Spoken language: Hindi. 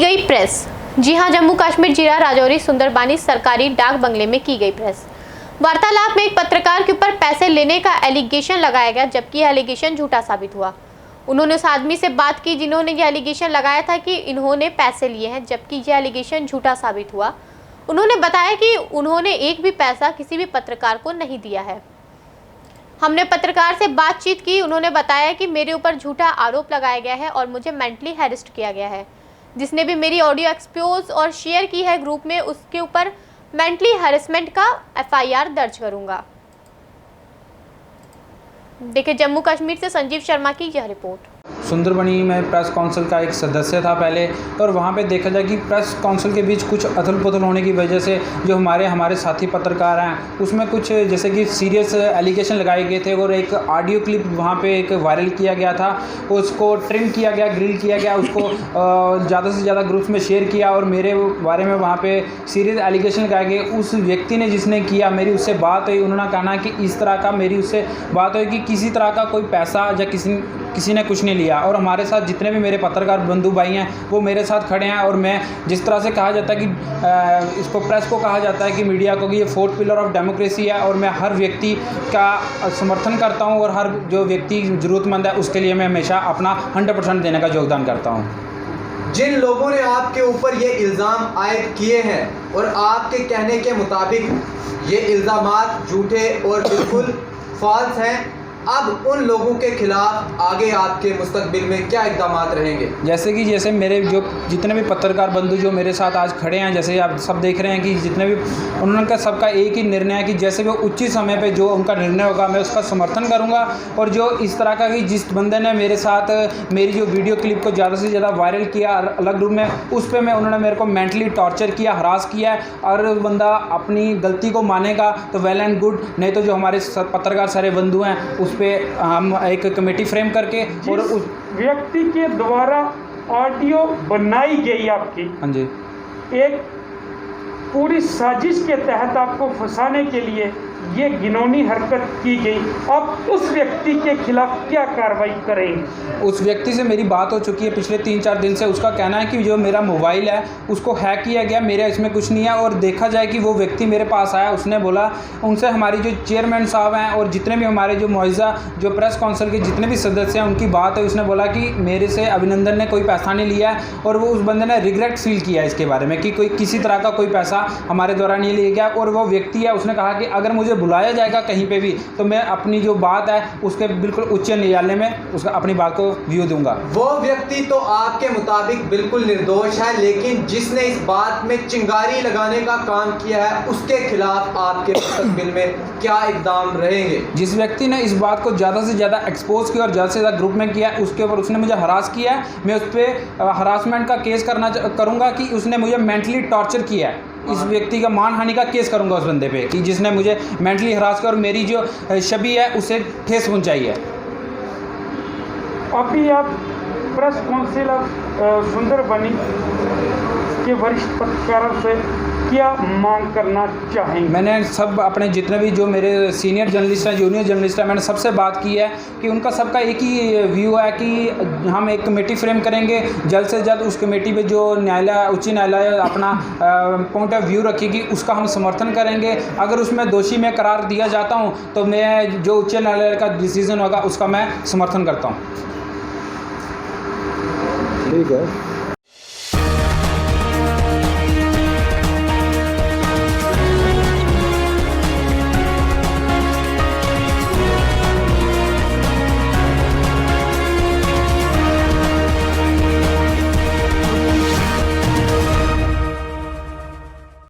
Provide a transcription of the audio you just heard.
गई प्रेस। जी हां, जम्मू कश्मीर जिला राजौरी सुंदरबानी सरकारी डाक बंगले में की गई प्रेस वार्तालाप में एक पत्रकार के ऊपर पैसे लेने का एलिगेशन लगाया गया, जबकि यह एलिगेशन झूठा साबित हुआ। उन्होंने उस आदमी से बात की जिन्होंने यह एलिगेशन लगाया था कि इन्होंने पैसे लिए हैं, जबकि यह एलिगेशन झूठा साबित हुआ। उन्होंने बताया कि उन्होंने एक भी पैसा किसी भी पत्रकार को नहीं दिया है। हमने पत्रकार से बातचीत की, उन्होंने बताया कि मेरे ऊपर झूठा आरोप लगाया गया है और मुझे मेंटली हैरेस्ट किया गया है। जिसने भी मेरी ऑडियो एक्सपोज और शेयर की है ग्रुप में, उसके ऊपर मेंटली हैरेसमेंट का FIR दर्ज करूंगा। देखिए, जम्मू कश्मीर से संजीव शर्मा की यह रिपोर्ट। सुंदरबनी में प्रेस काउंसिल का एक सदस्य था पहले, और वहाँ पे देखा जाए कि प्रेस काउंसिल के बीच कुछ अथल पुथल होने की वजह से जो हमारे साथी पत्रकार हैं उसमें कुछ जैसे कि सीरियस एलिगेशन लगाए गए थे, और एक ऑडियो क्लिप वहाँ पे एक वायरल किया गया था। उसको ट्रिम किया गया, ग्रिल किया गया, उसको ज़्यादा से ज़्यादा ग्रुप्स में शेयर किया और मेरे बारे में वहाँ पर सीरियस एलिगेशन लगाए गए। उस व्यक्ति ने जिसने किया, मेरी उससे बात हुई, उन्होंने कहना कि इस तरह का मेरी उससे बात हुई कि किसी तरह का कोई पैसा या किसी ने कुछ नहीं लिया, और हमारे साथ जितने भी मेरे पत्रकार बंधु भाई हैं वो मेरे साथ खड़े हैं। और मैं जिस तरह से कहा जाता है कि इसको प्रेस को कहा जाता है कि मीडिया को, कि ये फोर्थ पिलर ऑफ डेमोक्रेसी है, और मैं हर व्यक्ति का समर्थन करता हूं, और हर जो व्यक्ति ज़रूरतमंद है उसके लिए मैं हमेशा अपना 100% देने का योगदान करता हूँ। जिन लोगों ने आपके ऊपर ये इल्ज़ाम आयद किए हैं और आपके कहने के मुताबिक ये इल्ज़ामात झूठे और बिल्कुल फॉल्स हैं, अब उन लोगों के खिलाफ आगे आपके मुस्तकबिल में क्या इक़दाम रहेंगे? जैसे मेरे जो जितने भी पत्रकार बंधु जो मेरे साथ आज खड़े हैं, जैसे आप सब देख रहे हैं कि जितने भी उन्होंने सबका एक ही निर्णय है कि जैसे वो उचित समय पे जो उनका निर्णय होगा मैं उसका समर्थन करूंगा। और जो इस तरह का कि जिस बंदे ने मेरे साथ मेरी जो वीडियो क्लिप को ज़्यादा से ज़्यादा वायरल किया अलग रूप में, उस पर उन्होंने मेरे को मेंटली टॉर्चर किया, हरास किया है। और बंदा अपनी गलती को मानेगा तो वेल एंड गुड, नहीं तो जो हमारे पत्रकार सारे बंधु हैं उस पे हम एक कमेटी फ्रेम करके, और उस व्यक्ति के द्वारा ऑडियो बनाई गई आपकी, हाँ जी, एक पूरी साजिश के तहत आपको फंसाने के लिए ये घिनौनी हरकत की गई, अब उस व्यक्ति के खिलाफ क्या कार्रवाई करेंगे? उस व्यक्ति से मेरी बात हो चुकी है पिछले 3-4 दिन से। उसका कहना है कि जो मेरा मोबाइल है उसको हैक किया गया, मेरा इसमें कुछ नहीं है। और देखा जाए कि वो व्यक्ति मेरे पास आया, उसने बोला, उनसे हमारी जो चेयरमैन साहब हैं और जितने भी हमारे जो मुआवजा जो प्रेस काउंसिल के जितने भी सदस्य हैं उनकी बात है। उसने बोला कि मेरे से अभिनंदन ने कोई पैसा नहीं लिया है, और वो उस बंदे ने रिग्रेट फील किया इसके बारे में कि कोई किसी तरह का कोई पैसा हमारे द्वारा नहीं लिया गया। और वो व्यक्ति है, उसने कहा कि अगर मुझे बुलाया जाएगा कहीं पे भी तो मैं अपनी जो बात है उसके बिल्कुल उच्च न्यायालय में उसका अपनी बात को व्यू दूंगा। वो व्यक्ति तो आपके मुताबिक बिल्कुल निर्दोष है, लेकिन जिसने इस बात में चिंगारी लगाने का काम किया है उसके खिलाफ आपके मुस्तकबिल में क्या इक़दाम रहेंगे? जिस व्यक्ति ने इस बात को ज़्यादा से ज़्यादा एक्सपोज किया और ज़्यादा से ज़्यादा ग्रुप में किया, उसके ऊपर उसने मुझे हरास किया है, मैं उस पर हरासमेंट का केस करूँगा कि उसने मुझे मेंटली टॉर्चर किया है। इस व्यक्ति का मानहानि का केस करूंगा उस बंदे पे कि जिसने मुझे मेंटली हरास किया और मेरी जो छवि है उसे ठेस पहुंचाई है। अभी आप प्रेस काउंसिल सुंदरबनी के वरिष्ठ पत्रकारों से क्या मांग करना चाहेंगे? मैंने सब अपने जितने भी जो मेरे सीनियर जर्नलिस्ट हैं, जूनियर जर्नलिस्ट हैं, मैंने सबसे बात की है कि उनका सबका एक ही व्यू है कि हम एक कमेटी फ्रेम करेंगे, जल्द से जल्द उस कमेटी पे जो न्यायालय उच्च न्यायालय अपना पॉइंट ऑफ व्यू रखेगी उसका हम समर्थन करेंगे। अगर उसमें दोषी मैं करार दिया जाता हूँ तो मैं जो उच्च न्यायालय का डिसीजन होगा उसका मैं समर्थन करता हूँ। ठीक है।